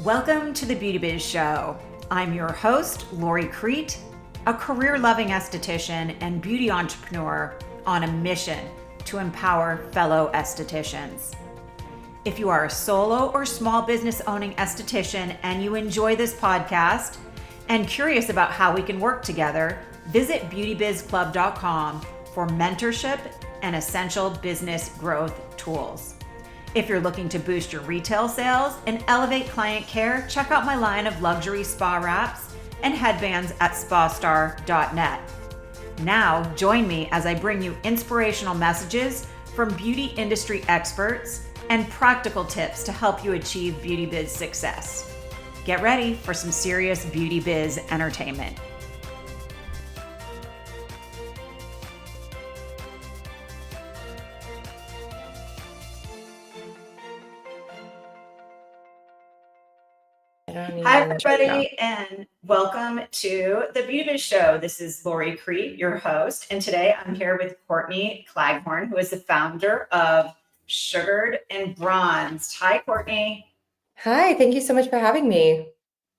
Welcome to the Beauty Biz Show. I'm your host, Lori Crete, a career-loving esthetician and beauty entrepreneur on a mission to empower fellow estheticians. If you are a solo or small business owning esthetician and you enjoy this podcast and curious about how we can work together, visit beautybizclub.com for mentorship and essential business growth tools. If you're looking to boost your retail sales and elevate client care, check out my line of luxury spa wraps and headbands at spastar.net. Now, join me as I bring you inspirational messages from beauty industry experts and practical tips to help you achieve beauty biz success. Get ready for some serious beauty biz entertainment. Hi, everybody, and welcome to the Beauty Biz Show. This is Lori Crete, your host, and today I'm here with Courtney Claghorn, who is the founder of Sugared and Bronzed. Hi, Courtney. Hi, thank you so much for having me.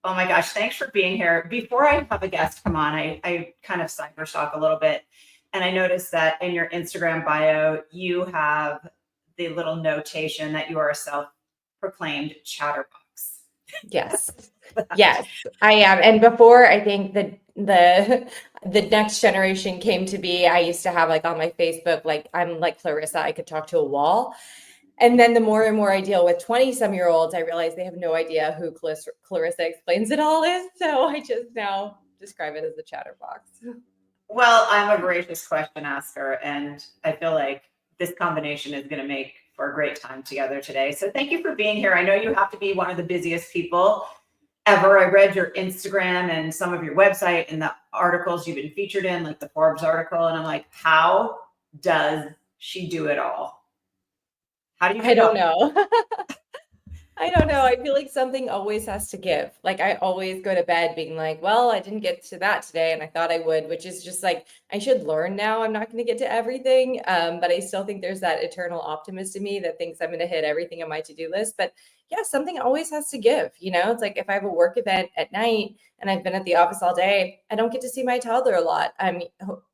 Oh my gosh, thanks for being here. Before I have a guest come on, I kind of cyberstalk a little bit, and I noticed that in your Instagram bio, you have the little notation that you are a self-proclaimed chatterbox. Yes. Yes, I am. And before I think the next generation came to be, I used to have like on my Facebook, like I'm like Clarissa, I could talk to a wall. And then the more and more I deal with 20-some-year-olds, I realize they have no idea who Clarissa Explains It All is. So I just now describe it as a chatterbox. Well, I'm a voracious question asker, and I feel like this combination is going to make for a great time together today. So thank you for being here. I know you have to be one of the busiest people ever. I read your Instagram and some of your website and the articles you've been featured in, like the Forbes article. And I'm like, how does she do it all? How do you? I don't know. I don't know. I feel like something always has to give. Like I always go to bed being like, well, I didn't get to that today and I thought I would, which is just like, I should learn now. I'm not going to get to everything. But I still think there's that eternal optimist in me that thinks I'm going to hit everything on my to-do list. But yeah, something always has to give. You know, it's like if I have a work event at night and I've been at the office all day, I don't get to see my toddler a lot. I mean,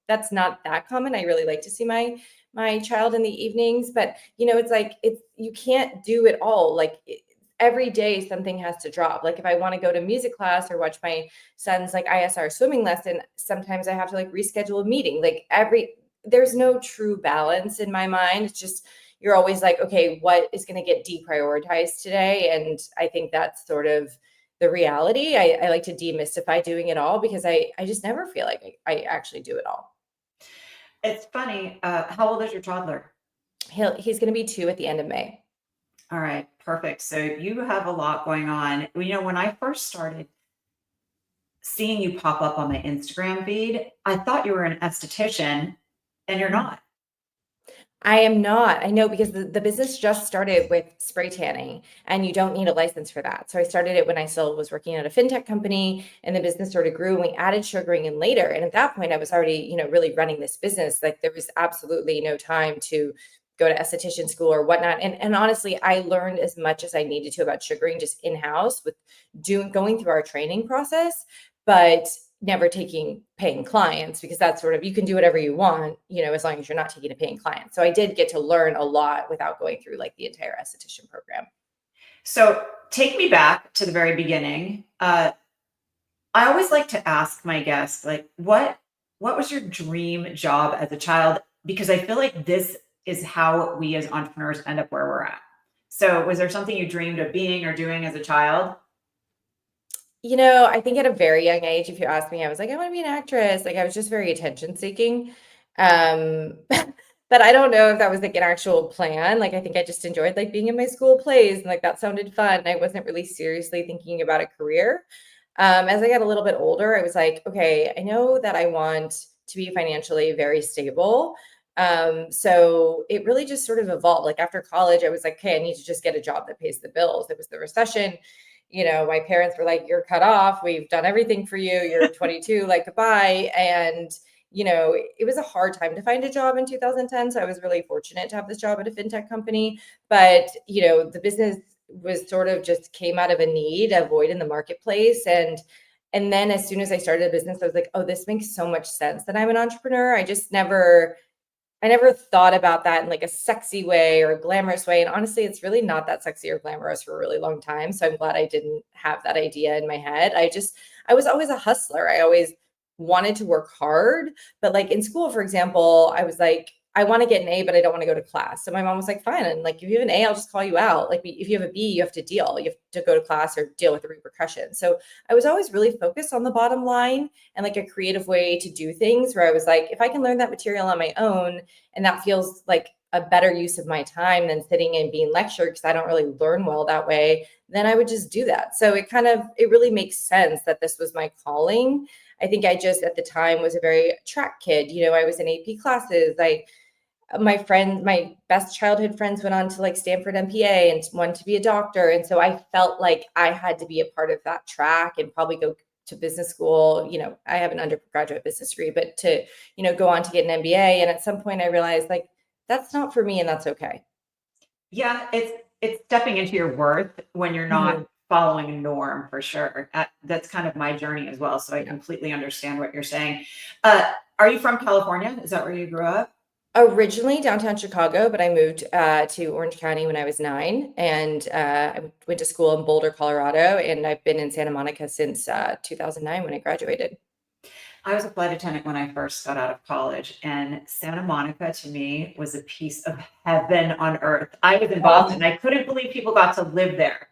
that's not that common. I really like to see my child in the evenings, but you know, it's like, you can't do it all. Like every day something has to drop. Like if I want to go to music class or watch my son's like ISR swimming lesson, sometimes I have to like reschedule a meeting. Like there's no true balance in my mind. It's just, you're always like, okay, what is going to get deprioritized today? And I think that's sort of the reality. I like to demystify doing it all because I just never feel like I actually do it all. It's funny. How old is your toddler? He's going to be 2 at the end of May. All right, perfect. So you have a lot going on. You know, when I first started seeing you pop up on my Instagram feed, I thought you were an esthetician, and you're not. I am not. I know because the business just started with spray tanning and you don't need a license for that. So I started it when I still was working at a fintech company and the business sort of grew and we added sugaring in later. And at that point I was already, you know, really running this business. Like there was absolutely no time to go to esthetician school or whatnot. And honestly, I learned as much as I needed to about sugaring just in-house with going through our training process, but never paying clients because that's sort of, you can do whatever you want, you know, as long as you're not taking a paying client. So I did get to learn a lot without going through like the entire esthetician program. So take me back to the very beginning. I always like to ask my guests, like, what was your dream job as a child? Because I feel like this is how we as entrepreneurs end up where we're at. So was there something you dreamed of being or doing as a child? You know, I think at a very young age, if you ask me, I was like, I want to be an actress. Like I was just very attention seeking. But I don't know if that was like an actual plan. Like I think I just enjoyed like being in my school plays and like that sounded fun. I wasn't really seriously thinking about a career. As I got a little bit older, I was like, okay, I know that I want to be financially very stable. So it really just sort of evolved. Like after college, I was like, okay, I need to just get a job that pays the bills. It was the recession. You know, my parents were like, you're cut off. We've done everything for you. You're 22, like goodbye. And, you know, it was a hard time to find a job in 2010. So I was really fortunate to have this job at a fintech company. But, you know, the business was sort of just came out of a need, a void in the marketplace. And then as soon as I started a business, I was like, oh, this makes so much sense that I'm an entrepreneur. I never thought about that in like a sexy way or a glamorous way. And honestly, it's really not that sexy or glamorous for a really long time. So I'm glad I didn't have that idea in my head. I was always a hustler. I always wanted to work hard. But like in school, for example, I was like, I want to get an A, but I don't want to go to class. So my mom was like, fine. And like, if you have an A, I'll just call you out. Like if you have a B, you have to deal. You have to go to class or deal with the repercussions. So I was always really focused on the bottom line and like a creative way to do things where I was like, if I can learn that material on my own, and that feels like a better use of my time than sitting and being lectured because I don't really learn well that way, then I would just do that. So it really makes sense that this was my calling. I think I just at the time was a very track kid. I was in AP classes. My best childhood friends went on to like Stanford MPA and wanted to be a doctor. And so I felt like I had to be a part of that track and probably go to business school. I have an undergraduate business degree, but to, go on to get an MBA. And at some point I realized like, that's not for me and that's okay. Yeah, it's stepping into your worth when you're not following a norm for sure. That's kind of my journey as well. So I completely understand what you're saying. Are you from California? Is that where you grew up? Originally downtown Chicago, but I moved to Orange County when I was 9, and I went to school in Boulder, Colorado, and I've been in Santa Monica since 2009 when I graduated. I was a flight attendant when I first got out of college, and Santa Monica to me was a piece of heaven on earth. I was in Boston. I couldn't believe people got to live there.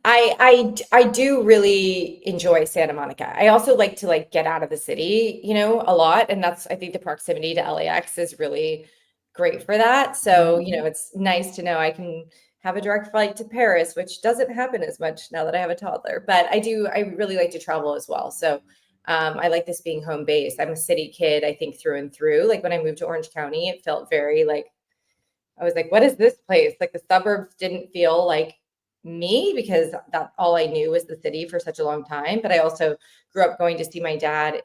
I do really enjoy Santa Monica. I also like to like get out of the city, a lot. And I think the proximity to LAX is really great for that. So, it's nice to know I can have a direct flight to Paris, which doesn't happen as much now that I have a toddler, but I really like to travel as well. So, I like this being home based. I'm a city kid, I think through and through. Like when I moved to Orange County, it felt very like, I was like, what is this place? Like the suburbs didn't feel like me because that all I knew was the city for such a long time. But I also grew up going to see my dad.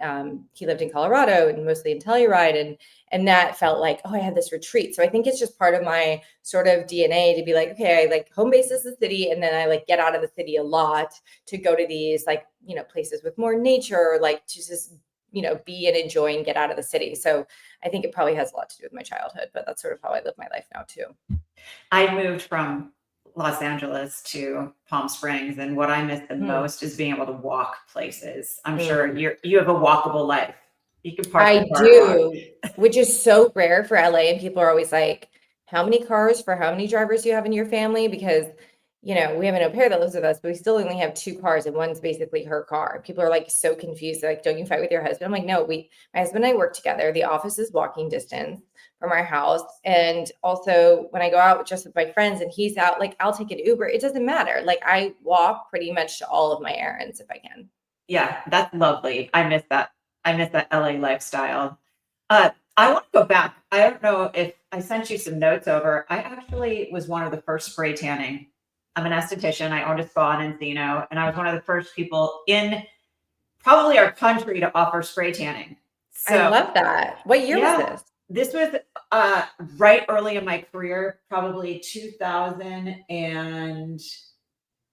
He lived in Colorado and mostly in Telluride, and that felt like, oh, I had this retreat. So I think it's just part of my sort of DNA to be like, okay, I like home base is the city, and then I like get out of the city a lot to go to these like places with more nature, or like to just be and enjoy and get out of the city. So I think it probably has a lot to do with my childhood, but that's sort of how I live my life now too. I moved from Los Angeles to Palm Springs, and what I miss the most is being able to walk places. I'm sure you have a walkable life. You can park. I do, which is so rare for LA, and people are always like, how many cars for how many drivers do you have in your family? Because we have an au pair that lives with us, but we still only have 2 cars, and one's basically her car. People are like so confused. They're like, don't you fight with your husband? I'm like, no, my husband and I work together. The office is walking distance from our house. And also when I go out just with my friends and he's out, like I'll take an Uber. It doesn't matter. Like I walk pretty much to all of my errands if I can. Yeah, that's lovely. I miss that. I miss that LA lifestyle. I want to go back. I don't know if I sent you some notes over. I actually was one of the first spray tanning. I'm an esthetician. I owned a spa in Encino, and I was one of the first people in probably our country to offer spray tanning. So, I love that. What year was this? This was right early in my career, probably 2000, and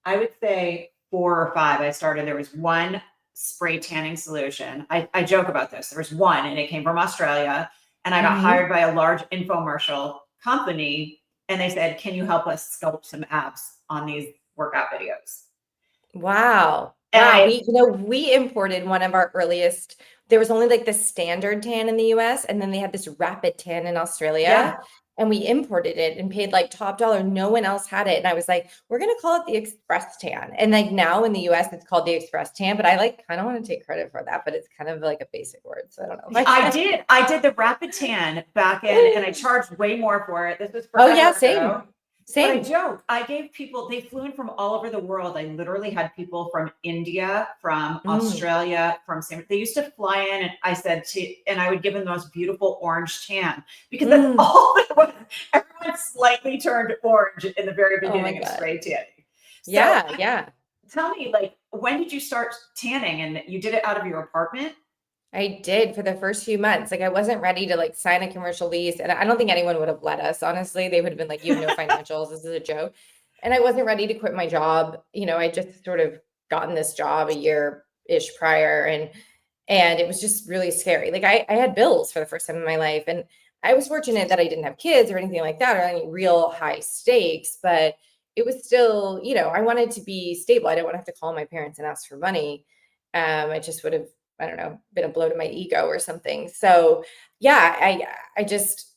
I would say 4 or 5. I started. There was one spray tanning solution. I joke about this. There was one, and it came from Australia, and I got hired by a large infomercial company, and they said, "Can you help us sculpt some abs on these workout videos?" Wow. And We imported one of our earliest. There was only like the standard tan in the US, and then they had this rapid tan in Australia. Yeah. And we imported it and paid like top dollar. No one else had it. And I was like, we're going to call it the Express Tan. And like now in the US, it's called the Express Tan, but I like kind of want to take credit for that, but it's kind of like a basic word. So I don't know. I did the rapid tan back in, and I charged way more for it. This was forever ago. Same. But I joke. I gave people, they flew in from all over the world. I literally had people from India, from Australia, they used to fly in, and and I would give them the most beautiful orange tan because that's all it was. Everyone slightly turned orange in the very beginning of spray tanning. So, yeah. Tell me, like, when did you start tanning, and you did it out of your apartment? I did for the first few months. Like I wasn't ready to like sign a commercial lease. And I don't think anyone would have let us, honestly. They would have been like, you have no financials. This is a joke. and I wasn't ready to quit my job. I just sort of gotten this job a year-ish prior, and it was just really scary. Like I had bills for the first time in my life, and I was fortunate that I didn't have kids or anything like that or any real high stakes, but it was still, I wanted to be stable. I didn't want to have to call my parents and ask for money. I just would have, I don't know, been a blow to my ego or something. So yeah, I just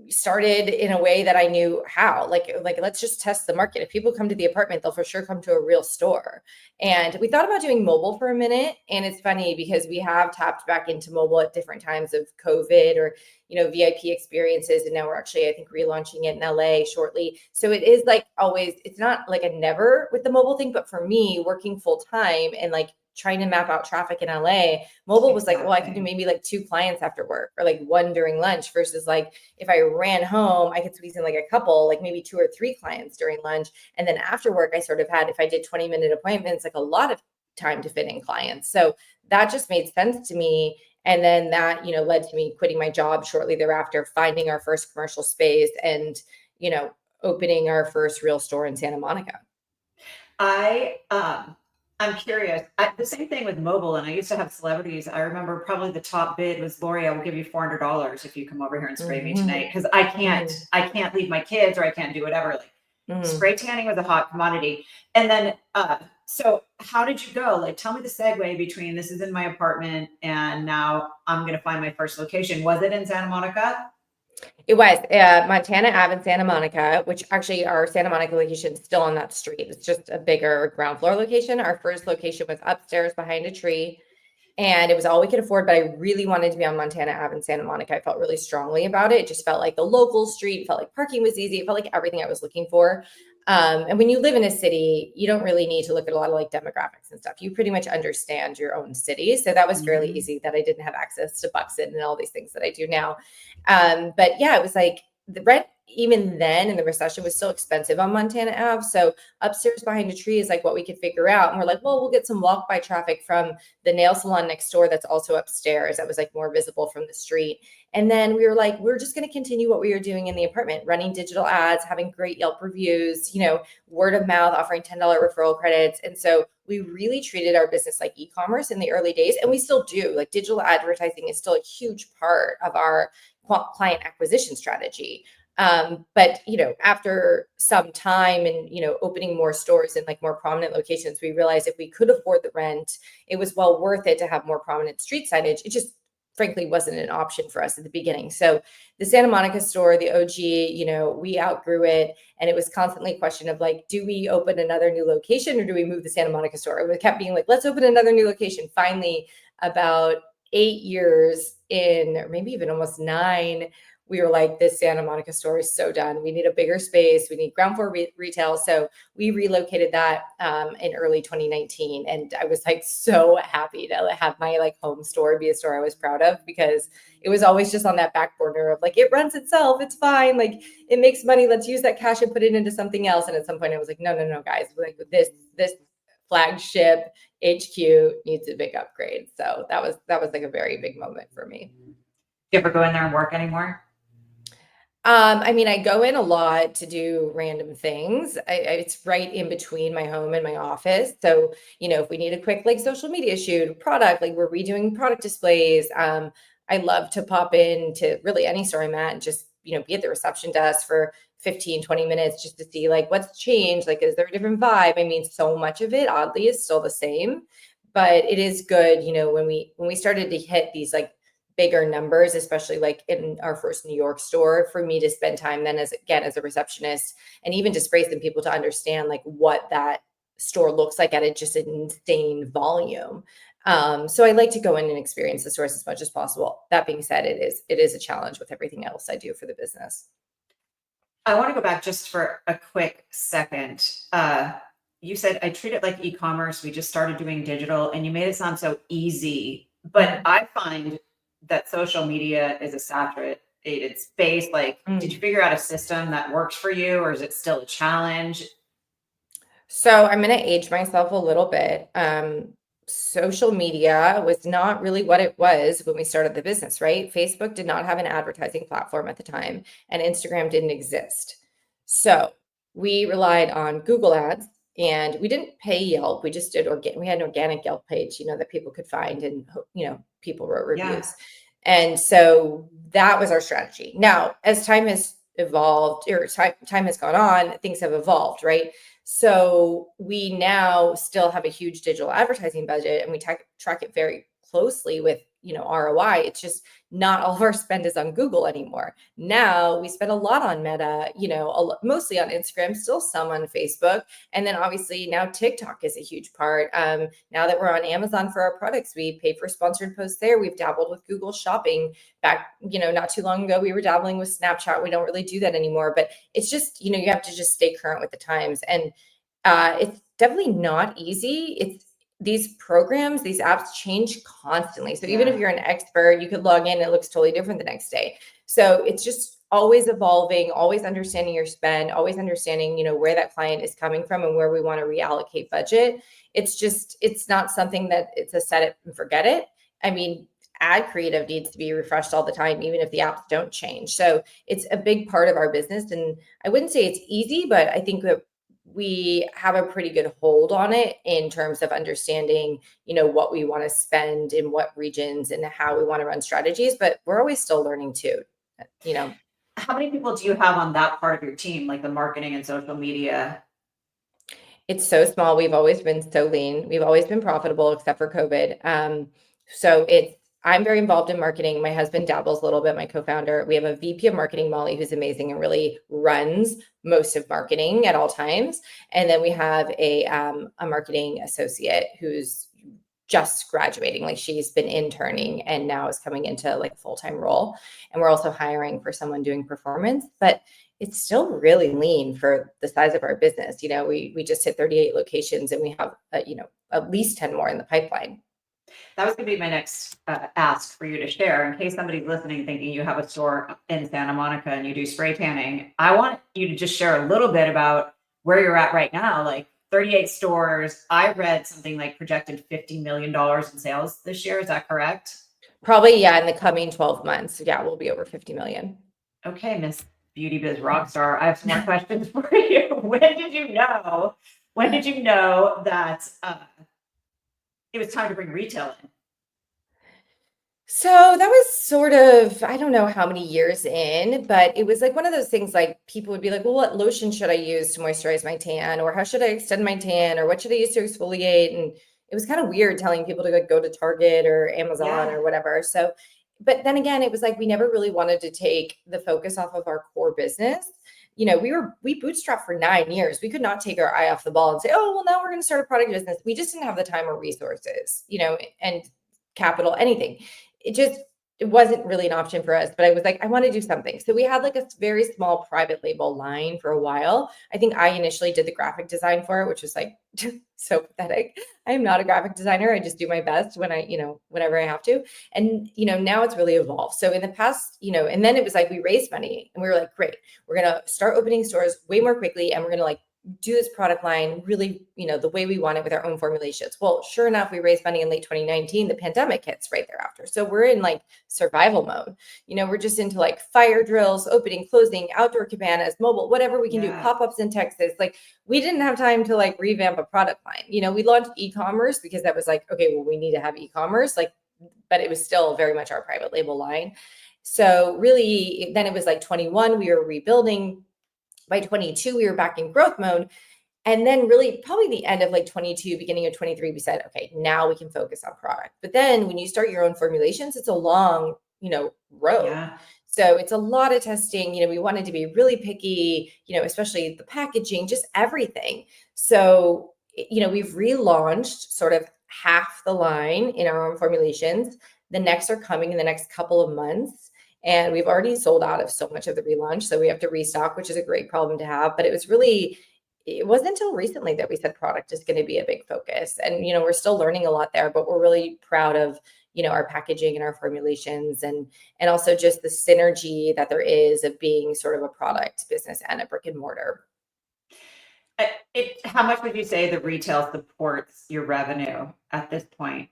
started in a way that I knew how. Like let's just test the market. If people come to the apartment, they'll for sure come to a real store. And we thought about doing mobile for a minute. And it's funny because we have tapped back into mobile at different times of COVID or, VIP experiences. And now we're actually, I think, relaunching it in LA shortly. So it is like always, it's not like a never with the mobile thing, but for me, working full time and like trying to map out traffic in LA, mobile was like, well, I could do maybe like 2 clients after work or like 1 during lunch versus like if I ran home, I could squeeze in like a couple, like maybe 2 or 3 clients during lunch. And then after work, I sort of had, if I did 20-minute appointments, like a lot of time to fit in clients. So that just made sense to me. And then that, led to me quitting my job shortly thereafter, finding our first commercial space and, opening our first real store in Santa Monica. I'm curious. The same thing with mobile, and I used to have celebrities. I remember probably the top bid was, Lori, I will give you $400 if you come over here and spray me tonight, because I can't leave my kids or I can't do whatever. Like spray tanning was a hot commodity. And then so how did you go? Like, tell me the segue between this is in my apartment and now I'm going to find my first location. Was it in Santa Monica? It was Montana Ave in Santa Monica, which actually our Santa Monica location is still on that street. It's just a bigger ground floor location. Our first location was upstairs behind a tree, and it was all we could afford. But I really wanted to be on Montana Ave in Santa Monica. I felt really strongly about it. It just felt like the local street. It felt like parking was easy. It felt like everything I was looking for. And when you live in a city, you don't really need to look at a lot of like demographics and stuff. You pretty much understand your own city. So that was fairly easy, that I didn't have access to Buxton and all these things that I do now. But yeah, it was like the rent even then in the recession was still expensive on Montana Ave. So upstairs behind a tree is like what we could figure out. And we're like, well, we'll get some walk by traffic from the nail salon next door that's also upstairs. That was like more visible from the street. And then we were like, we're just going to continue what we were doing in the apartment, running digital ads, having great Yelp reviews, word of mouth, offering $10 referral credits. And so we really treated our business like e-commerce in the early days. And we still do. Like digital advertising is still a huge part of our client acquisition strategy. But after some time and opening more stores in like more prominent locations, we realized if we could afford the rent, it was well worth it to have more prominent street signage. It just frankly wasn't an option for us at the beginning. So the Santa Monica store, the OG, we outgrew it, and it was constantly a question of like, do we open another new location or do we move the Santa Monica store? It kept being like, let's open another new location. Finally, about 8 years in, or maybe even almost 9, we were like, this Santa Monica store is so done. We need a bigger space. We need ground floor retail. So we relocated that in early 2019. And I was like so happy to have my like home store be a store I was proud of, because it was always just on that back burner of like, it runs itself. It's fine. Like it makes money. Let's use that cash and put it into something else. And at some point I was like, no, guys, like this flagship HQ needs a big upgrade. So that was like a very big moment for me. You ever go in there and work anymore? I go in a lot to do random things. It's right in between my home and my office. So, if we need a quick like social media shoot, product, like we're redoing product displays. I love to pop in to really any store I'm at and just, be at the reception desk for 15, 20 minutes just to see like what's changed. Like, is there a different vibe? So much of it oddly is still the same, but it is good. When we started to hit these like bigger numbers, especially like in our first New York store, for me to spend time then as a receptionist and even just phrase some people to understand like what that store looks like at just an insane volume. So I like to go in and experience the stores as much as possible. That being said, it is a challenge with everything else I do for the business. I want to go back just for a quick second. You said I treat it like e-commerce. We just started doing digital, and you made it sound so easy. But I find that social media is a saturated space. Like, did you figure out a system that works for you, or is it still a challenge? So I'm going to age myself a little bit. Social media was not really what it was when we started the business, right? Facebook did not have an advertising platform at the time, and Instagram didn't exist. So we relied on Google Ads, and we didn't pay Yelp. We just did we had an organic Yelp page, that people could find, and people wrote Yeah. reviews. And so that was our strategy. Now, as time has evolved, or time has gone on, things have evolved, right? So we now still have a huge digital advertising budget, and we track it very closely with ROI. It's just not all of our spend is on Google anymore. Now we spend a lot on Meta, mostly on Instagram, still some on Facebook. And then obviously now TikTok is a huge part. Now that we're on Amazon for our products, we pay for sponsored posts there. We've dabbled with Google Shopping back, not too long ago. We were dabbling with Snapchat. We don't really do that anymore, but it's just, you have to just stay current with the times. And it's definitely not easy. It's these programs, these apps change constantly. So even if you're an expert, you could log in, it looks totally different the next day. So it's just always evolving, always understanding your spend, always understanding, where that client is coming from and where we want to reallocate budget. It's not something that it's a set it and forget it. I mean, ad creative needs to be refreshed all the time, even if the apps don't change. So it's a big part of our business. And I wouldn't say it's easy, but I think that we have a pretty good hold on it in terms of understanding, what we want to spend in what regions and how we want to run strategies, but we're always still learning too, How many people do you have on that part of your team, like the marketing and social media? It's so small. We've always been so lean. We've always been profitable except for COVID. So I'm very involved in marketing. My husband dabbles a little bit, my co-founder. We have a VP of marketing, Molly, who's amazing and really runs most of marketing at all times. And then we have a marketing associate who's just graduating. Like, she's been interning and now is coming into like a full-time role. And we're also hiring for someone doing performance, but it's still really lean for the size of our business. We just hit 38 locations, and we have at least 10 more in the pipeline. That was going to be my next ask for you to share. In case somebody's listening thinking you have a store in Santa Monica and you do spray tanning, I want you to just share a little bit about where you're at right now. Like 38 stores. I read something like projected $50 million in sales this year. Is that correct? Probably, yeah. In the coming 12 months, yeah, we'll be over 50 million. Okay, Miss Beauty Biz Rockstar. I have some more questions for you. When did you know that it was time to bring retail in? So that was sort of, I don't know how many years in, but it was like one of those things, like people would be like, well, what lotion should I use to moisturize my tan? Or how should I extend my tan? Or what should I use to exfoliate? And it was kind of weird telling people to like go to Target or Amazon or whatever. So, but then again, it was like we never really wanted to take the focus off of our core business. We bootstrapped for 9 years. We could not take our eye off the ball and say, oh, well, now we're going to start a product business. We just didn't have the time or resources, and capital, anything. It wasn't really an option for us, but I was like, I want to do something. So we had like a very small private label line for a while. I think I initially did the graphic design for it, which was like so pathetic. I am not a graphic designer. I just do my best when whenever I have to. And, now it's really evolved. So in the past, and then it was like, we raised money and we were like, great, we're going to start opening stores way more quickly. And we're going to like do this product line really, the way we want it with our own formulations. Well, sure enough, we raised money in late 2019. The pandemic hits right thereafter. So we're in like survival mode. We're just into like fire drills, opening, closing, outdoor cabanas, mobile, whatever we can do, pop-ups in Texas. Like, we didn't have time to like revamp a product line. We launched e-commerce because that was like, okay, well, we need to have e-commerce, but it was still very much our private label line. So really, then it was like 21, we were rebuilding. By 22, we were back in growth mode. And then really probably the end of like 22, beginning of 23, we said, okay, now we can focus on product. But then when you start your own formulations, it's a long, road. Yeah. So it's a lot of testing. We wanted to be really picky, especially the packaging, just everything. So, we've relaunched sort of half the line in our own formulations. The next are coming in the next couple of months. And we've already sold out of so much of the relaunch. So we have to restock, which is a great problem to have. But it wasn't until recently that we said product is going to be a big focus. And, we're still learning a lot there, but we're really proud of, our packaging and our formulations, and also just the synergy that there is of being sort of a product business and a brick and mortar. How much would you say the retail supports your revenue at this point?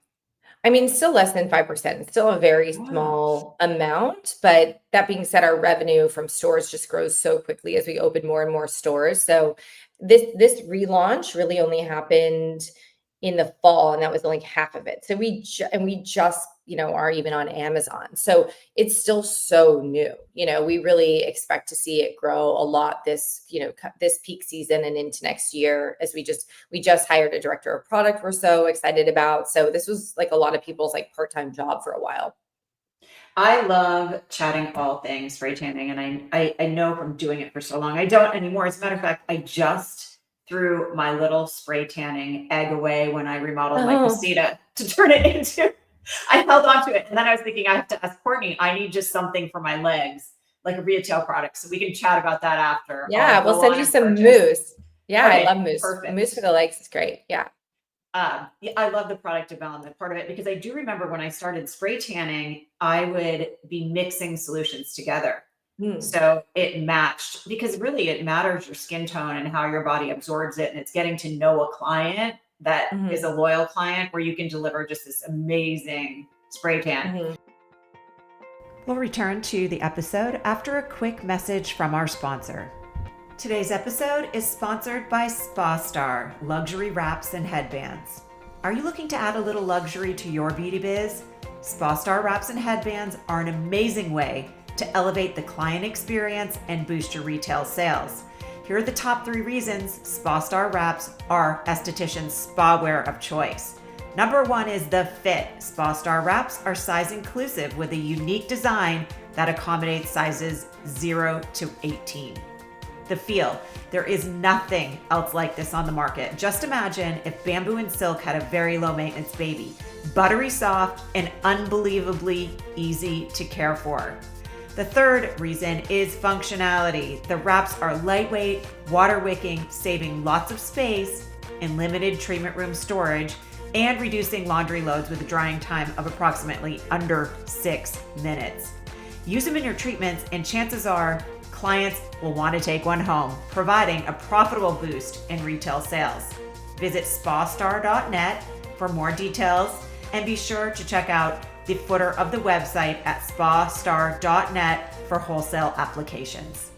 I mean, still less than 5%. It's still a very Wow. small amount. But that being said, our revenue from stores just grows so quickly as we open more and more stores. So this relaunch really only happened in the fall, and that was only half of it. So we just, are even on Amazon. So it's still so new. We really expect to see it grow a lot this peak season and into next year, as we just hired a director of product we're so excited about. So this was like a lot of people's like part-time job for a while. I love chatting all things spray tanning, and I know from doing it for so long. I don't anymore. As a matter of fact, I just threw my little spray tanning egg away when I remodeled my Oh, casita to turn it into. I held on to it, and then I was thinking I have to ask Courtney. I need just something for my legs, like a retail product, so we can chat about that after. I'll yeah, we'll go send on you and some purchase. mousse. Yeah, I Okay, love mousse. Mousse perfect. for the legs is great. Yeah. Yeah, I love the product development part of it because I do remember when I started spray tanning, I would be mixing solutions together. Hmm. So it matched because really it matters your skin tone and how your body absorbs it. And it's getting to know a client that is Hmm. a loyal client where you can deliver just this amazing spray tan. Hmm. We'll return to the episode after a quick message from our sponsor. Today's episode is sponsored by Spa Star Luxury Wraps and Headbands. Are you looking to add a little luxury to your beauty biz? Spa Star Wraps and Headbands are an amazing way to elevate the client experience and boost your retail sales. Here are the top 3 reasons Spa Star Wraps are estheticians' spa wear of choice. Number 1 is the fit. Spa Star Wraps are size inclusive with a unique design that accommodates sizes 0 to 18. The feel. There is nothing else like this on the market. Just imagine if bamboo and silk had a very low maintenance baby. Buttery soft and unbelievably easy to care for. The third reason is functionality. The wraps are lightweight, water wicking, saving lots of space in limited treatment room storage and reducing laundry loads with a drying time of approximately under 6 minutes. Use them in your treatments and chances are clients will want to take one home, providing a profitable boost in retail sales. Visit spastar.net for more details and be sure to check out the footer of the website at spastar.net for wholesale applications.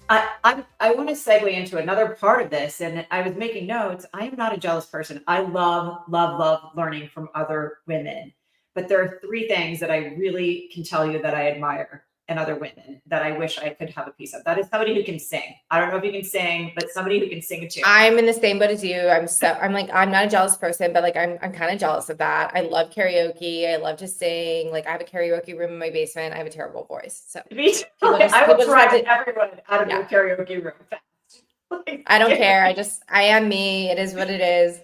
I want to segue into another part of this, and I was making notes. I am not a jealous person. I love, love, love learning from other women. But there are 3 things that I really can tell you that I admire in other women that I wish I could have a piece of. That is somebody who can sing. I don't know if you can sing, but somebody who can sing a tune. I'm in the same boat as you. I'm not a jealous person, but like I'm kind of jealous of that. I love karaoke. I love to sing. Like I have a karaoke room in my basement. I have a terrible voice. So Me too. I will people just have drive to, everyone out of your yeah. karaoke room fast. Like, I don't care. I am me. It is what it is.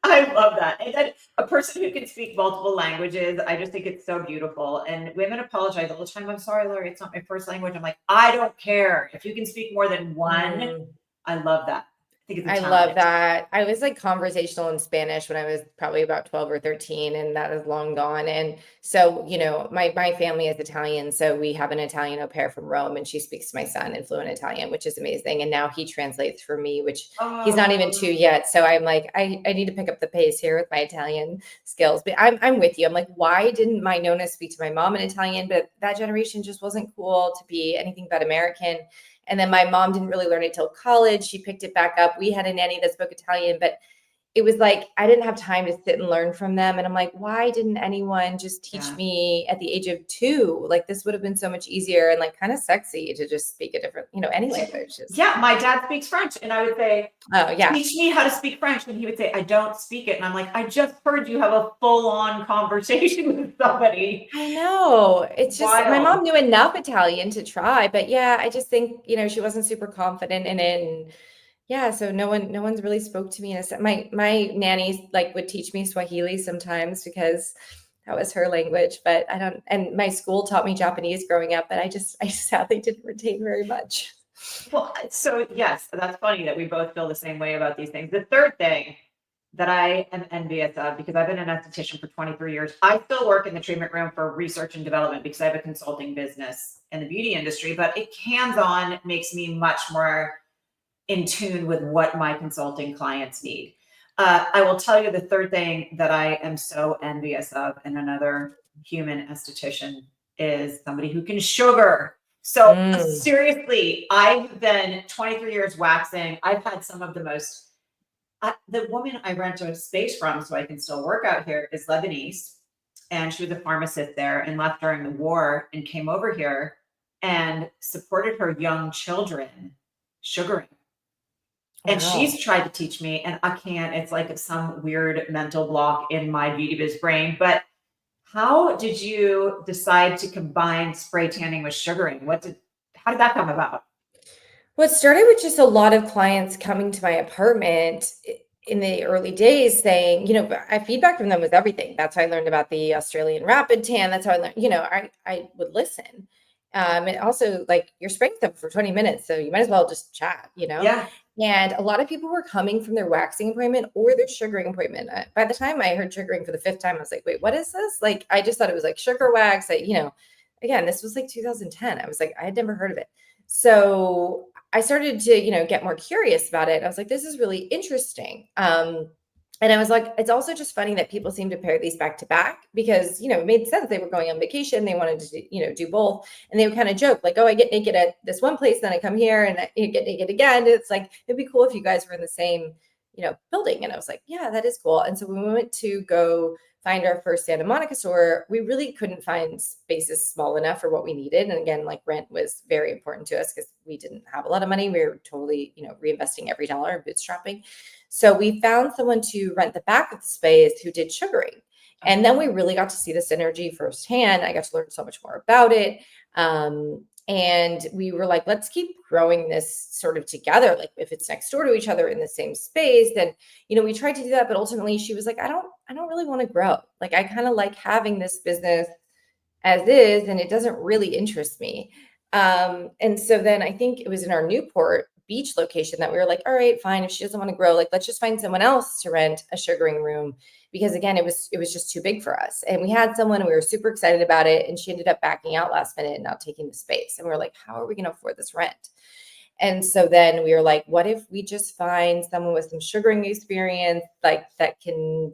I love that. And then a person who can speak multiple languages, I just think it's so beautiful. And women apologize all the time. I'm sorry, Larry, it's not my first language. I'm like, I don't care. If you can speak more than one, Mhm. I love that. I think it's I a love talent. that. I was like conversational in Spanish when I was probably about 12 or 13, and that is long gone. And so, my family is Italian, so we have an Italian au pair from Rome, and she speaks to my son in fluent Italian, which is amazing. And now he translates for me, which he's not even 2 Oh, yet. So I'm like, I need to pick up the pace here with my Italian skills. But I'm with you. I'm like, why didn't my Nona speak to my mom in Italian? But that generation just wasn't cool to be anything but American. And then my mom didn't really learn it till college. She picked it back up. We had a nanny that spoke Italian, but it was like I didn't have time to sit and learn from them. And I'm like, why didn't anyone just teach yeah. me at the age of 2? Like this would have been so much easier and like kind of sexy to just speak a different, any language. Yeah, my dad speaks French, and I would say, Oh yeah. teach me how to speak French. And he would say, I don't speak it. And I'm like, I just heard you have a full on conversation with somebody. I know. It's just my Wild. mom knew enough Italian to try, but yeah, I just think, she wasn't super confident in it. And yeah, so no one's really spoke to me in a sense. My nanny like would teach me Swahili sometimes because that was her language, but I don't, and my school taught me Japanese growing up, but I sadly didn't retain very much. Well, so yes, that's funny that we both feel the same way about these things. The third thing that I am envious of, because I've been an esthetician for 23 years, I still work in the treatment room for research and development because I have a consulting business in the beauty industry, but it hands-on makes me much more in tune with what my consulting clients need. I will tell you the third thing that I am so envious of in another human esthetician is somebody who can sugar. So Mm. seriously, I've been 23 years waxing. I've had some of the most, the woman I rent a space from so I can still work out here is Lebanese. And she was a pharmacist there and left during the war and came over here and supported her young children sugaring. And Wow. she's tried to teach me, and I can't. It's like some weird mental block in my beauty biz brain. But how did you decide to combine spray tanning with sugaring? How did that come about? Well, it started with just a lot of clients coming to my apartment in the early days saying, I feedback from them with everything. That's how I learned about the Australian rapid tan. That's how I learned, I would listen. And also like you're spraying them for 20 minutes, so you might as well just chat. Yeah. And a lot of people were coming from their waxing appointment or their sugaring appointment. By the time I heard sugaring for the fifth time, I was like, wait, what is this? Like, I just thought it was like sugar wax. Again, this was like 2010. I was like, I had never heard of it. So I started to, get more curious about it. I was like, this is really interesting. And I was like, it's also just funny that people seem to pair these back to back because, it made sense. They were going on vacation. They wanted to, do both. And they would kind of joke like, oh, I get naked at this one place, then I come here and I get naked again. It's like, it'd be cool if you guys were in the same, building. And I was like, yeah, that is cool. And so when we went to go find our first Santa Monica store, we really couldn't find spaces small enough for what we needed. And again, like rent was very important to us because we didn't have a lot of money. We were totally, reinvesting every dollar and bootstrapping. So we found someone to rent the back of the space who did sugaring. And then we really got to see the synergy firsthand. I got to learn so much more about it. And we were like, let's keep growing this sort of together. Like if it's next door to each other in the same space, then, we tried to do that. But ultimately she was like, I don't really want to grow. Like, I kind of like having this business as is, and it doesn't really interest me. And so then I think it was in our Newport Beach location that we were like, all right, fine. If she doesn't want to grow, like, let's just find someone else to rent a sugaring room because again, it was just too big for us. And we had someone and we were super excited about it. And she ended up backing out last minute and not taking the space. And we were like, how are we going to afford this rent? And so then we were like, what if we just find someone with some sugaring experience, like that can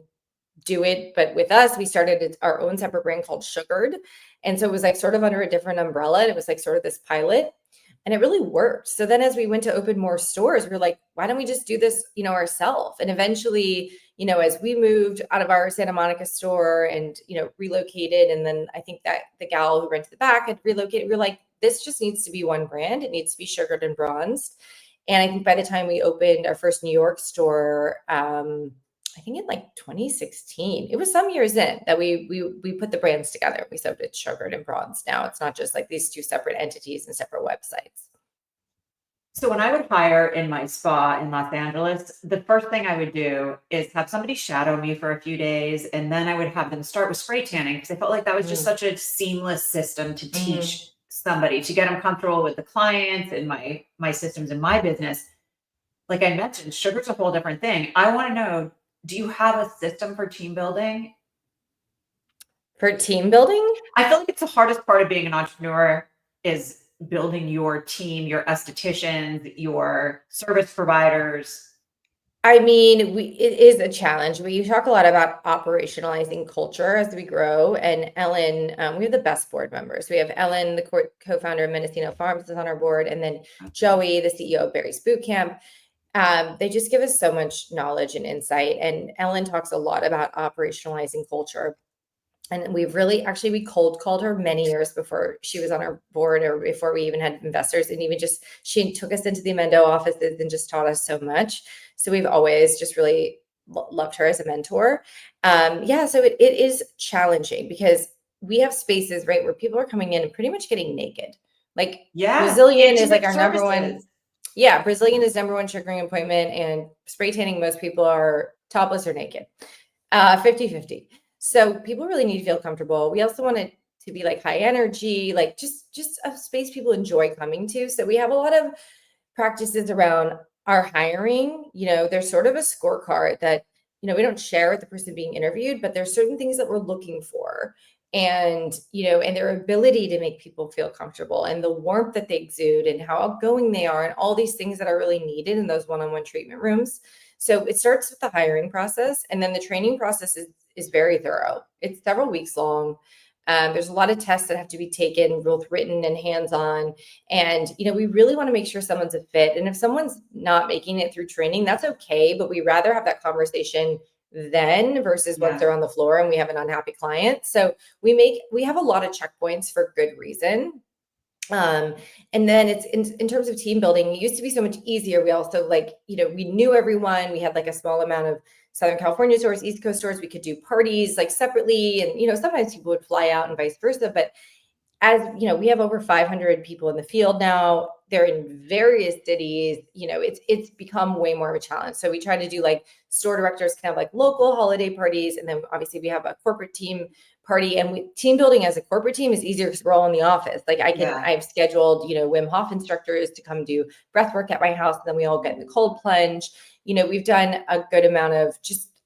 do it? But with us, we started our own separate brand called Sugared. And so it was like sort of under a different umbrella. It was like sort of this pilot. And it really worked. So then as we went to open more stores, we were like, why don't we just do this, ourselves? And eventually, as we moved out of our Santa Monica store and, relocated, and then I think that the gal who rented the back had relocated, we were like, this just needs to be one brand. It needs to be sugared and bronzed. And I think by the time we opened our first New York store, I think in like 2016, it was some years in that we put the brands together. We said it's sugared and bronzed now. It's not just like these two separate entities and separate websites. So when I would hire in my spa in Los Angeles, the first thing I would do is have somebody shadow me for a few days, and then I would have them start with spray tanning because I felt like that was just Mm, such a seamless system to mhm. teach somebody to get them comfortable with the clients and my systems in my business. Like I mentioned, sugar's a whole different thing. I want to know, do you have a system for team building? For team building? I feel like it's the hardest part of being an entrepreneur is building your team, your estheticians, your service providers. I mean, it is a challenge. We talk a lot about operationalizing culture as we grow. And Ellen, we have the best board members. We have Ellen, the co-founder of Mendocino Farms, is on our board, and then Joey, the CEO of Barry's Boot Camp. They just give us so much knowledge and insight. And Ellen talks a lot about operationalizing culture. And we cold called her many years before she was on our board or before we even had investors. And even just, she took us into the Amendo offices and just taught us so much. So we've always just really loved her as a mentor. So it is challenging because we have spaces, right, where people are coming in and pretty much getting naked. Like Yeah, Brazilian is like intimate our number one. services. Yeah, Brazilian is number one sugaring appointment, and spray tanning, most people are topless or naked, 50-50. So people really need to feel comfortable. We also want it to be like high energy, like just a space people enjoy coming to. So we have a lot of practices around our hiring. There's sort of a scorecard that, we don't share with the person being interviewed, but there's certain things that we're looking for. And, and their ability to make people feel comfortable and the warmth that they exude and how outgoing they are and all these things that are really needed in those one-on-one treatment rooms. So it starts with the hiring process, and then the training process is very thorough. It's several weeks long. There's a lot of tests that have to be taken, both written and hands-on. And, we really want to make sure someone's a fit. And if someone's not making it through training, that's okay. But we rather have that conversation then versus once they're on the floor and we have an unhappy client. So we have a lot of checkpoints for good reason. And then it's in terms of team building, it used to be so much easier. We also we knew everyone. We had like a small amount of Southern California stores, East Coast stores. We could do parties like separately. And, sometimes people would fly out and vice versa. But as we have over 500 people in the field now. They're in various cities. It's become way more of a challenge. So we try to do like store directors can have like local holiday parties, and then obviously we have a corporate team party. And team building as a corporate team is easier because we're all in the office. Like I've scheduled Wim Hof instructors to come do breath work at my house, and then we all get in the cold plunge. We've done a good amount of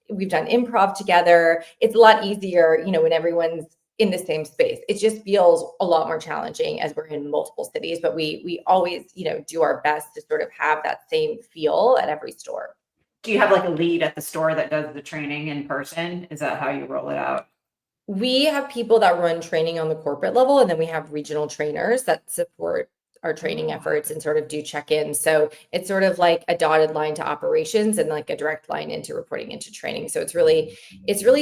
we've done improv together. It's a lot easier, when everyone's in the same space. It just feels a lot more challenging as we're in multiple cities, but we always, do our best to sort of have that same feel at every store. Do you have like a lead at the store that does the training in person? Is that how you roll it out? We have people that run training on the corporate level, and then we have regional trainers that support our training efforts and sort of do check-in. So it's sort of like a dotted line to operations and like a direct line into reporting into training. So it's really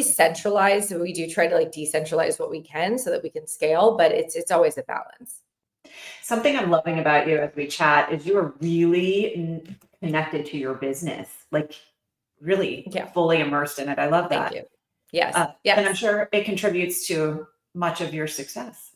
centralized. So we do try to like decentralize what we can so that we can scale, but it's always a balance. Something I'm loving about you as we chat is you are really connected to your business, like really fully immersed in it. I love that. Thank you. Yes. And I'm sure it contributes to much of your success.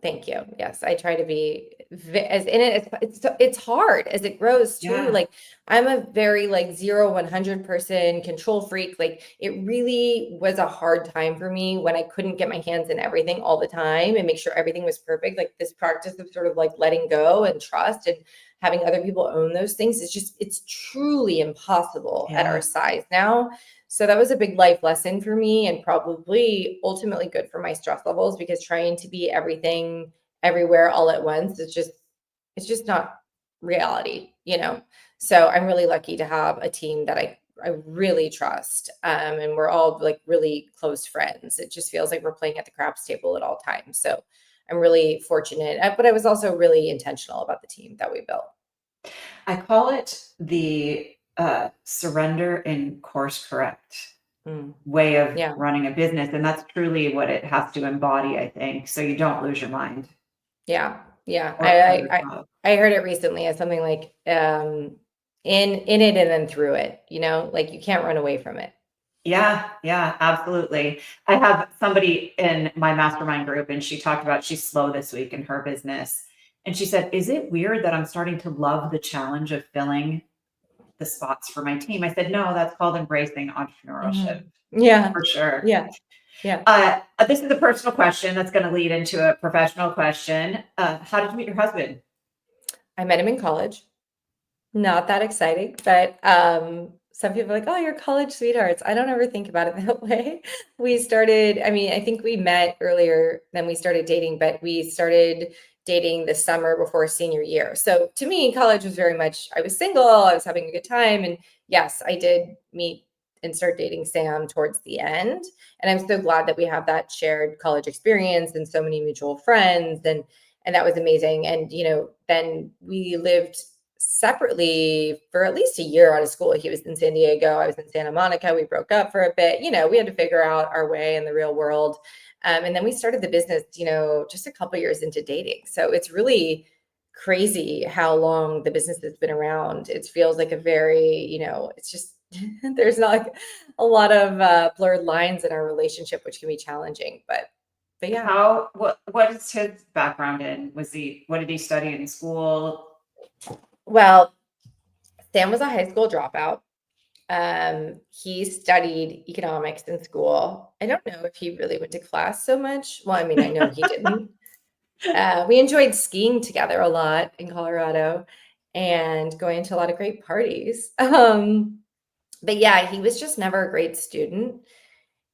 Thank you. Yes, I try to be as in it. It's hard as it grows too. Yeah. Like I'm a very 0-100 person control freak. Like it really was a hard time for me when I couldn't get my hands in everything all the time and make sure everything was perfect. Like this practice of sort of like letting go and trust and having other people own those things it's truly impossible at our size now. So that was a big life lesson for me, and probably ultimately good for my stress levels, because trying to be everything everywhere all at once it's just not reality. So I'm really lucky to have a team that I really trust, and we're all like really close friends. It just feels like we're playing at the craps table at all times. So I'm really fortunate, but I was also really intentional about the team that we built. I call it the surrender and course correct way of running a business. And that's truly what it has to embody, I think. So you don't lose your mind. Yeah. Yeah. I heard it recently as something like in it and then through it, like you can't run away from it. Yeah, absolutely. I have somebody in my mastermind group, and she talked about she's slow this week in her business. And she said, is it weird that I'm starting to love the challenge of filling the spots for my team? I said, no, that's called embracing entrepreneurship. Yeah. For sure. Yeah. Yeah. This is a personal question that's going to lead into a professional question. How did you meet your husband? I met him in college. Not that exciting, but some people are like, oh, you're college sweethearts. I don't ever think about it that way. I think we met earlier than we started dating, but we started dating the summer before senior year. So to me, college was very much, I was single, I was having a good time. And yes, I did meet and start dating Sam towards the end. And I'm so glad that we have that shared college experience and so many mutual friends. And that was amazing. And, then we lived separately for at least a year out of school. He was in San Diego. I was in Santa Monica. We broke up for a bit. We had to figure out our way in the real world. And then we started the business, just a couple years into dating. So it's really crazy how long the business has been around. It feels like a very, it's just, there's not like a lot of blurred lines in our relationship, which can be challenging, but yeah. What is his background in? What did he study in school? Well, Sam was a high school dropout. He studied economics in school. I don't know if he really went to class so much. Well, I mean, I know he didn't. We enjoyed skiing together a lot in Colorado and going to a lot of great parties. But yeah, he was just never a great student.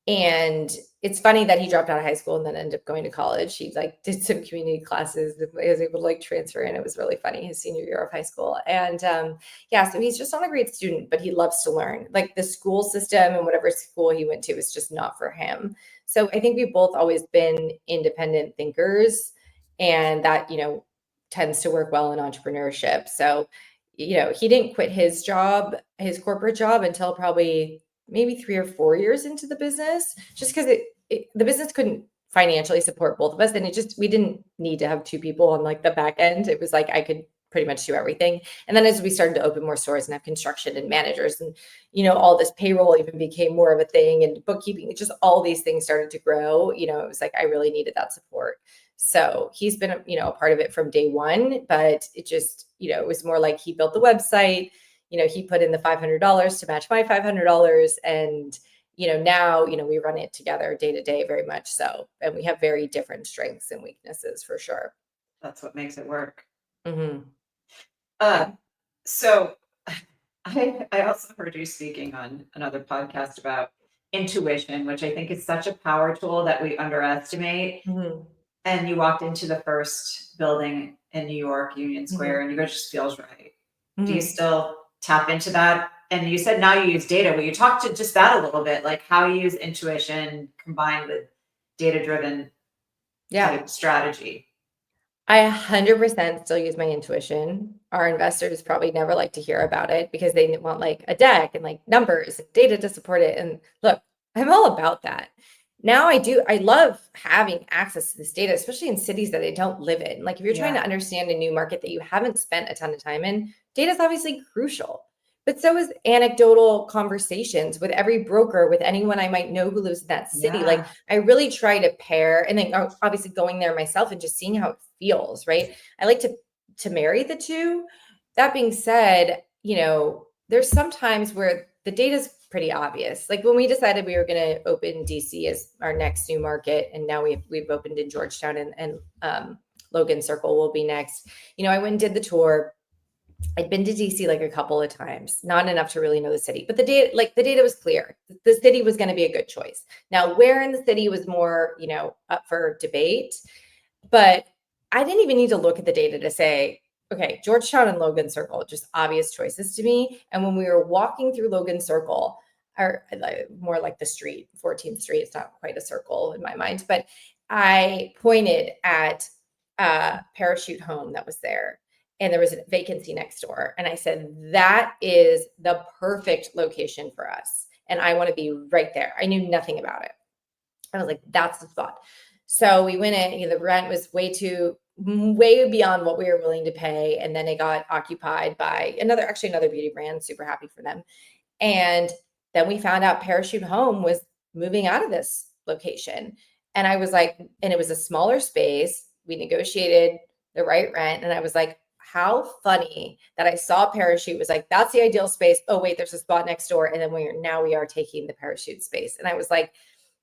And it's funny that he dropped out of high school and then ended up going to college. He like did some community classes and was able to like transfer in. It was really funny, his senior year of high school. And yeah, so he's just not a great student, but he loves to learn. Like the school system and whatever school he went to was just not for him. So I think we've both always been independent thinkers, and that, tends to work well in entrepreneurship. So, he didn't quit his job, his corporate job, until probably maybe 3 or 4 years into the business, just because the business couldn't financially support both of us. And we didn't need to have two people on like the back end. It was like I could pretty much do everything. And then as we started to open more stores and have construction and managers and, all this payroll even became more of a thing, and bookkeeping, just all these things started to grow. It was like I really needed that support. So he's been, a part of it from day one, but it just, it was more like he built the website. He put in the $500 to match my $500. And, now, we run it together day to day very much so. And we have very different strengths and weaknesses for sure. That's what makes it work. Mm-hmm. So I also heard you speaking on another podcast about intuition, which I think is such a power tool that we underestimate. Mm-hmm. And you walked into the first building in New York, Union Square, and you go, it just feels right. Do you still tap into that? And you said now you use data. Will you talk to just that a little bit, like how you use intuition combined with data-driven type strategy? I 100% still use my intuition. Our investors probably never like to hear about it because they want like a deck and like numbers and data to support it. And look, I'm all about that. Now I love having access to this data, especially in cities that I don't live in. Like if you're trying to understand a new market that you haven't spent a ton of time in, data is obviously crucial. But so is anecdotal conversations with every broker, with anyone I might know who lives in that city. Yeah. Like I really try to pair, and then obviously going there myself and just seeing how it feels, right? I like to marry the two. That being said, there's some times where the data is pretty obvious. Like when we decided we were going to open DC as our next new market, and now we've opened in Georgetown, and Logan Circle will be next. I went and did the tour. I'd been to DC like a couple of times, not enough to really know the city, but the data was clear. The city was going to be a good choice. Now, where in the city was more, up for debate, but I didn't even need to look at the data to say, okay, Georgetown and Logan Circle, just obvious choices to me. And when we were walking through Logan Circle, or more like the street, 14th Street, it's not quite a circle in my mind, but I pointed at a Parachute Home that was there. And there was a vacancy next door. And I said, that is the perfect location for us. And I want to be right there. I knew nothing about it. I was like, that's the spot. So we went in, the rent was way beyond what we were willing to pay. And then it got occupied by another beauty brand, super happy for them. And then we found out Parachute Home was moving out of this location. And I was like, and it was a smaller space. We negotiated the right rent. And I was like, how funny that I saw Parachute, was like, that's the ideal space. Oh, wait, there's a spot next door. And then we are taking the Parachute space. And I was like,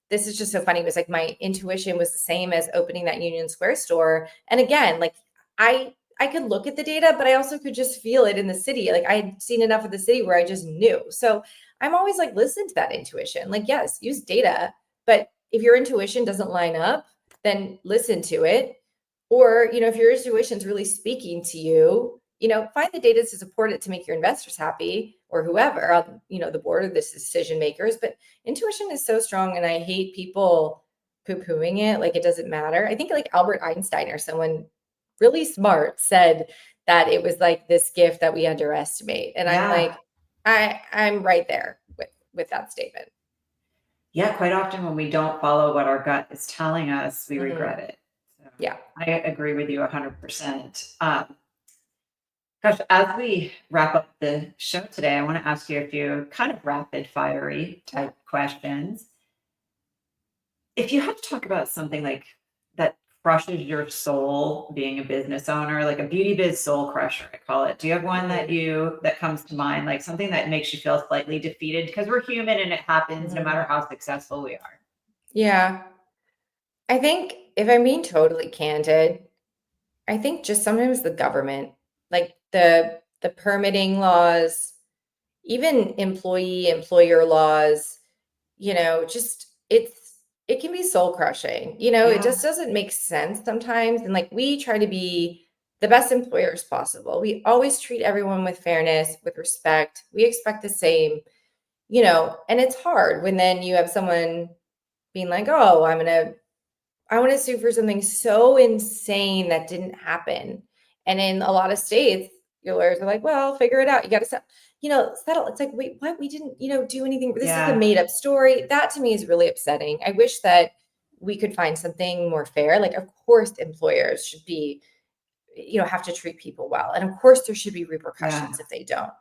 this is just so funny. It was like my intuition was the same as opening that Union Square store. And again, like I could look at the data, but I also could just feel it in the city. Like I had seen enough of the city where I just knew. So I'm always like, listen to that intuition. Like, yes, use data, but if your intuition doesn't line up, then listen to it. Or, if your intuition is really speaking to you, find the data to support it to make your investors happy, or whoever on, the board of the decision makers. But intuition is so strong, and I hate people poo-pooing it. Like it doesn't matter. I think like Albert Einstein or someone really smart said that it was like this gift that we underestimate. And I'm like, I'm right there with that statement. Yeah, quite often when we don't follow what our gut is telling us, we regret it. So Yeah. I agree with you 100%. Gosh, as we wrap up the show today, I want to ask you a few kind of rapid fiery type questions. If you had to talk about something like that crushes your soul being a business owner, like a beauty biz soul crusher, I call it. Do you have one that comes to mind, like something that makes you feel slightly defeated? Because we're human and it happens no matter how successful we are. Yeah. I think if I'm being totally candid, I think just sometimes the government, like the permitting laws, even employer laws, just it can be soul crushing. It Yeah. just doesn't make sense sometimes. And like, we try to be the best employers possible. We always treat everyone with fairness, with respect. We expect the same, and it's hard when then you have someone being like, oh, I want to sue for something so insane that didn't happen. And in a lot of states, your lawyers are like, well, figure it out. You got to settle. It's like, wait, what? We didn't, do anything. This is a Yeah. made up story. That to me is really upsetting. I wish that we could find something more fair. Like, of course, employers should be, have to treat people well. And of course, there should be Yeah. repercussions if they don't.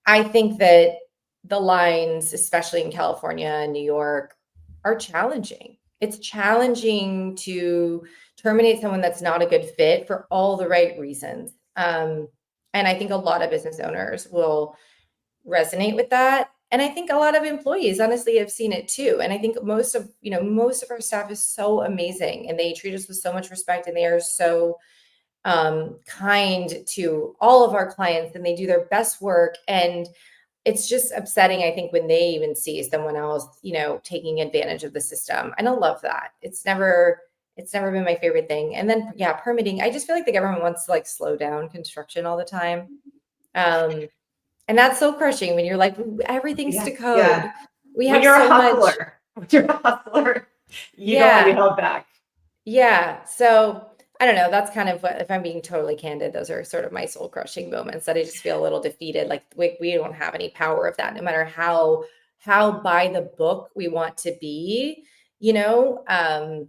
I think that the lines, especially in California and New York, are challenging. It's challenging to terminate someone that's not a good fit for all the right reasons. And I think a lot of business owners will resonate with that. And I think a lot of employees honestly have seen it too. And I think most of our staff is so amazing, and they treat us with so much respect, and they are so kind to all of our clients, and they do their best work. And it's just upsetting, I think, when they even see someone else, taking advantage of the system. I don't love that. It's never been my favorite thing. And then, yeah, permitting. I just feel like the government wants to like slow down construction all the time. Um, and that's so crushing when you're like, everything's Yeah. to code. Yeah. We When have you're a so much. hustler, when you're a hustler, you don't want to be Yeah. held back. Yeah. So I don't know. That's kind of what, if I'm being totally candid, those are sort of my soul crushing moments that I just feel a little defeated. Like we don't have any power of that, no matter how by the book we want to be, you know, um,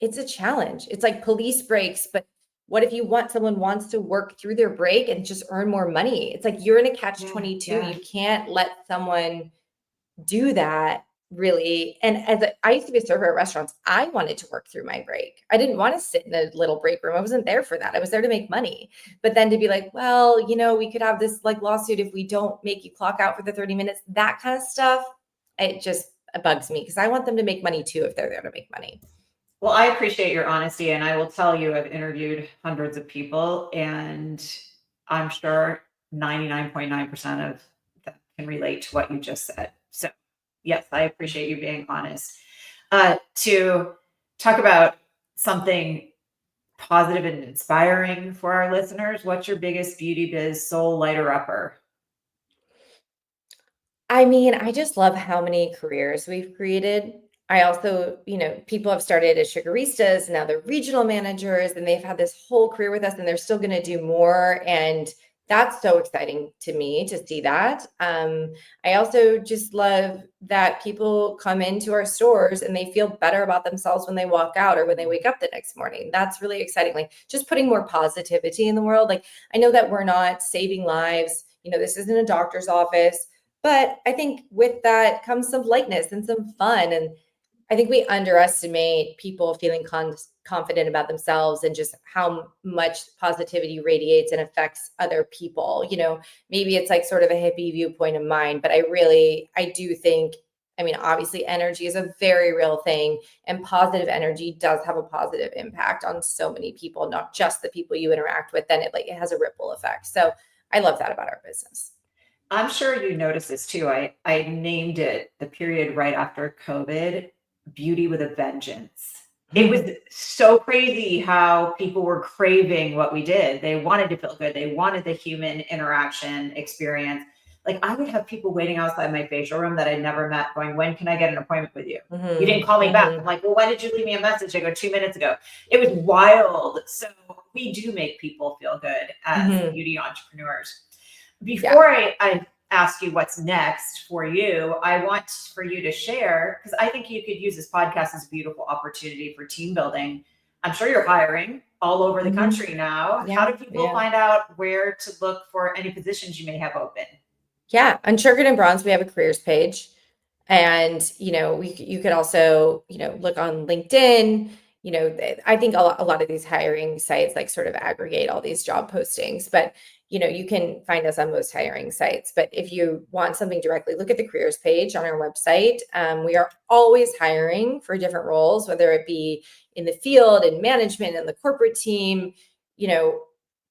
it's a challenge. It's like police breaks, but what if someone wants to work through their break and just earn more money? It's like you're in a catch Yeah. 22. Yeah. You can't let someone do that, really. And I used to be a server at restaurants. I wanted to work through my break. I didn't want to sit in a little break room. I wasn't there for that. I was there to make money. But then to be like, well, we could have this like lawsuit if we don't make you clock out for the 30 minutes, that kind of stuff, it just bugs me, because I want them to make money too if they're there to make money. Well, I appreciate your honesty, and I will tell you, I've interviewed hundreds of people, and I'm sure 99.9% of them can relate to what you just said. So, yes, I appreciate you being honest. To talk about something positive and inspiring for our listeners, what's your biggest beauty biz soul lighter upper? I mean, I just love how many careers we've created. I also, people have started as sugaristas, and now they're regional managers, and they've had this whole career with us, and they're still going to do more. And that's so exciting to me to see that. I also just love that people come into our stores and they feel better about themselves when they walk out or when they wake up the next morning. That's really exciting. Like, just putting more positivity in the world. Like, I know that we're not saving lives. This isn't a doctor's office. But I think with that comes some lightness and some fun. And I think we underestimate people feeling confident about themselves, and just how much positivity radiates and affects other people. Maybe it's like sort of a hippie viewpoint of mine, but I do think, I mean, obviously energy is a very real thing, and positive energy does have a positive impact on so many people, not just the people you interact with. Then it has a ripple effect. So I love that about our business. I'm sure you noticed this too. I named it the period right after COVID, Beauty with a Vengeance. It was so crazy how people were craving what we did. They wanted to feel good. They wanted the human interaction experience. Like, I would have people waiting outside my facial room that I'd never met going, when can I get an appointment with you? You didn't call me back. I'm like, well, why did you leave me a message? I go, 2 minutes ago. It was wild. So we do make people feel good as beauty entrepreneurs. Before I ask you what's next for you, I want for you to share, because I think you could use this podcast as a beautiful opportunity for team building. I'm sure you're hiring all over the country now. How do people find out where to look for any positions you may have open? Yeah, on Sugared and Bronze, we have a careers page. And, you could also, look on LinkedIn. I think a lot of these hiring sites like sort of aggregate all these job postings, but, you can find us on most hiring sites. But if you want something directly, look at the careers page on our website. We are always hiring for different roles, whether it be in the field, in management, in the corporate team, you know,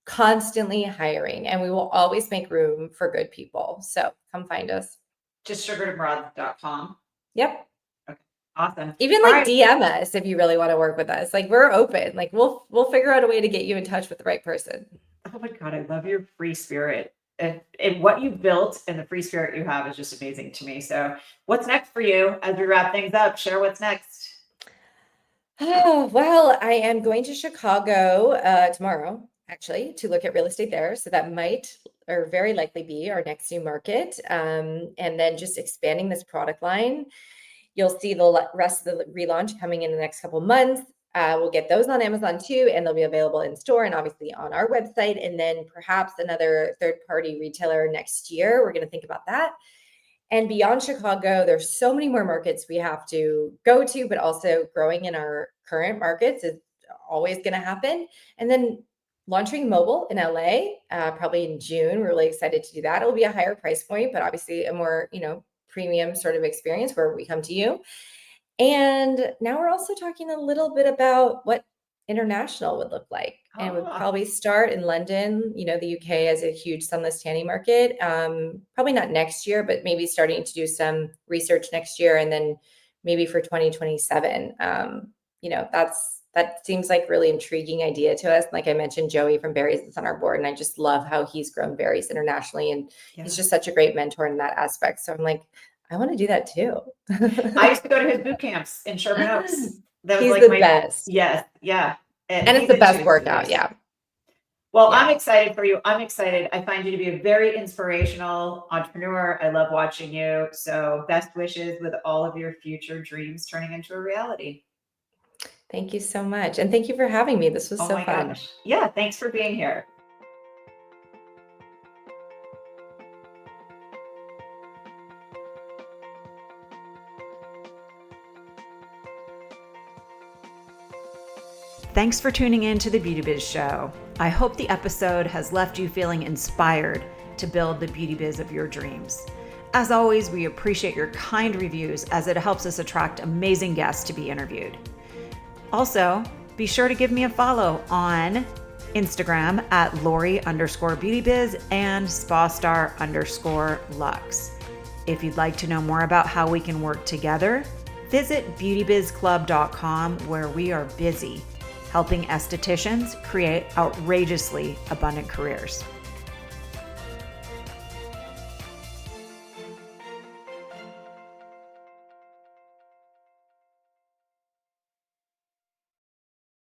constantly hiring, and we will always make room for good people. So come find us. Just sugaredandbronze.com. Yep. Okay. Awesome. Even All like right. DM us if you really want to work with us. Like we're open. Like we'll figure out a way to get you in touch with the right person. Oh my God, I love your free spirit. And what you built and the free spirit you have is just amazing to me. So, what's next for you as we wrap things up? Share what's next. Oh, well, I am going to Chicago tomorrow, actually, to look at real estate there. So that might or very likely be our next new market. And then just expanding this product line. You'll see the rest of the relaunch coming in the next couple months. We'll get those on Amazon too, and they'll be available in store and obviously on our website. And then perhaps another third-party retailer next year. We're going to think about that. And beyond Chicago, there's so many more markets we have to go to, but also growing in our current markets is always going to happen. And then launching mobile in LA, probably in June. We're really excited to do that. It'll be a higher price point, but obviously a more, premium sort of experience where we come to you. And now we're also talking a little bit about what international would look like. And we'd Ah, probably start in London. The UK has a huge sunless tanning market. Probably not next year, but maybe starting to do some research next year. And then maybe for 2027, that seems like really intriguing idea to us. Like I mentioned, Joey from Berries is on our board, and I just love how he's grown Berries internationally. And yeah. he's just such a great mentor in that aspect. So I'm like, I want to do that too. I used to go to his boot camps in Sherman Oaks. That was He's like the my best. yes, yeah. And it's he's the a best true workout. genius. Yeah. Well, Yeah. I'm excited for you. I'm excited. I find you to be a very inspirational entrepreneur. I love watching you. So, best wishes with all of your future dreams turning into a reality. Thank you so much. And thank you for having me. This was Oh so my fun. gosh. Yeah, thanks for being here. Thanks for tuning in to the Beauty Biz Show. I hope the episode has left you feeling inspired to build the beauty biz of your dreams. As always, we appreciate your kind reviews as it helps us attract amazing guests to be interviewed. Also, be sure to give me a follow on Instagram at Lori_BeautyBiz and SpaStar_Lux. If you'd like to know more about how we can work together, visit beautybizclub.com, where we are busy helping estheticians create outrageously abundant careers.